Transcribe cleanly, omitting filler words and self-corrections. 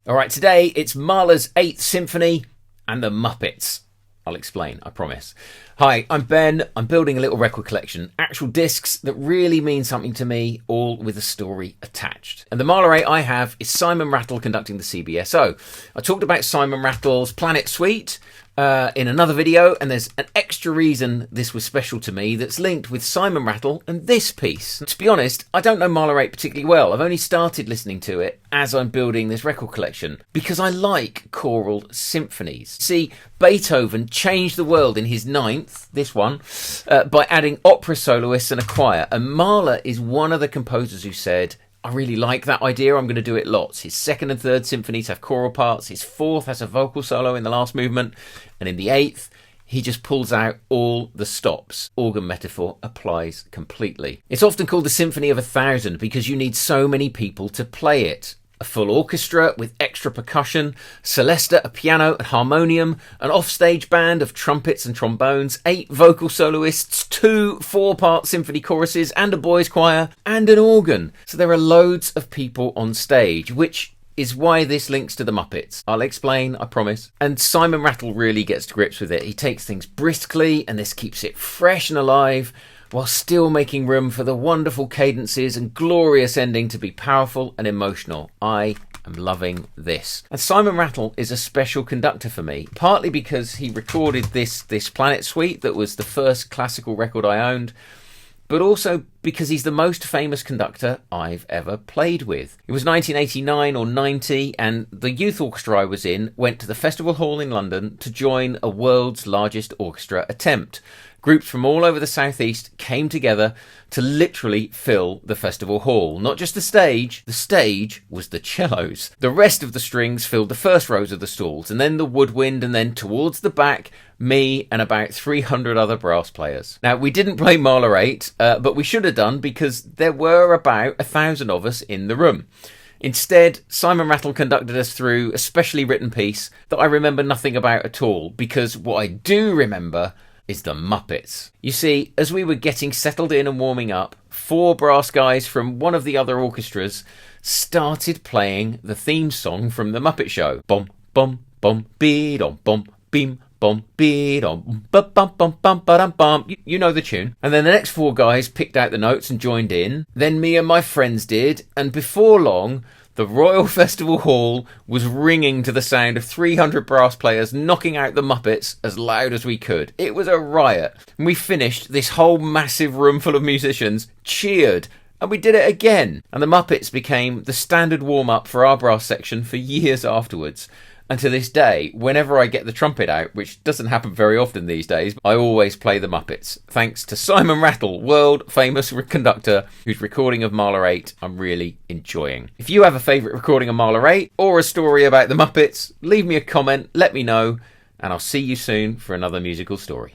All right, today it's Mahler's Eighth Symphony and the Muppets. I'll explain, I promise. Hi, I'm Ben. I'm building a little record collection. Actual discs that really mean something to me, all with a story attached. And the Mahler 8 I have is Simon Rattle conducting the CBSO. I talked about Simon Rattle's Planet Suite in another video, and there's an extra reason this was special to me that's linked with Simon Rattle and this piece. To be honest, I don't know Mahler 8 particularly well. I've only started listening to it as I'm building this record collection because I like choral symphonies. See, Beethoven changed the world in his ninth, this one, by adding opera soloists and a choir, and Mahler is one of the composers who said, I really like that idea, I'm going to do it lots. His second and third symphonies have choral parts, his fourth has a vocal solo in the last movement, and in the eighth, he just pulls out all the stops. Organ metaphor applies completely. It's often called the Symphony of 1,000 because you need so many people to play it. A full orchestra with extra percussion, celesta, a piano and harmonium, an offstage band of trumpets and trombones, 8 vocal soloists, 2 4-part symphony choruses and a boys' choir, and an organ. So there are loads of people on stage, which is why this links to the Muppets. I'll explain, I promise. And Simon Rattle really gets to grips with it. He takes things briskly and this keeps it fresh and alive, while still making room for the wonderful cadences and glorious ending to be powerful and emotional. I am loving this. And Simon Rattle is a special conductor for me, partly because he recorded this Planet Suite that was the first classical record I owned, but also because he's the most famous conductor I've ever played with. It was 1989 or 90, and the youth orchestra I was in went to the Festival Hall in London to join a world's largest orchestra attempt. Groups from all over the southeast came together to literally fill the festival hall. Not just the stage was the cellos. The rest of the strings filled the first rows of the stalls, and then the woodwind, and then towards the back, me and about 300 other brass players. Now, we didn't play Mahler 8, but we should have done because there were about 1,000 of us in the room. Instead, Simon Rattle conducted us through a specially written piece that I remember nothing about at all, because what I do remember is the Muppets. You see, as we were getting settled in and warming up, 4 brass guys from one of the other orchestras started playing the theme song from the Muppet Show. Bum, bum, bum, bee-dum, bum, beam, bum, bee-dum, bum, bum, bum, bum, ba-dum, bum. You know the tune. And then the next 4 guys picked out the notes and joined in. Then me and my friends did, and before long, the Royal Festival Hall was ringing to the sound of 300 brass players knocking out the Muppets as loud as we could. It was a riot. And we finished, this whole massive room full of musicians cheered, and we did it again. And the Muppets became the standard warm-up for our brass section for years afterwards. And to this day, whenever I get the trumpet out, which doesn't happen very often these days, I always play the Muppets. Thanks to Simon Rattle, world famous conductor, whose recording of Mahler 8 I'm really enjoying. If you have a favourite recording of Mahler 8 or a story about the Muppets, leave me a comment, let me know, and I'll see you soon for another musical story.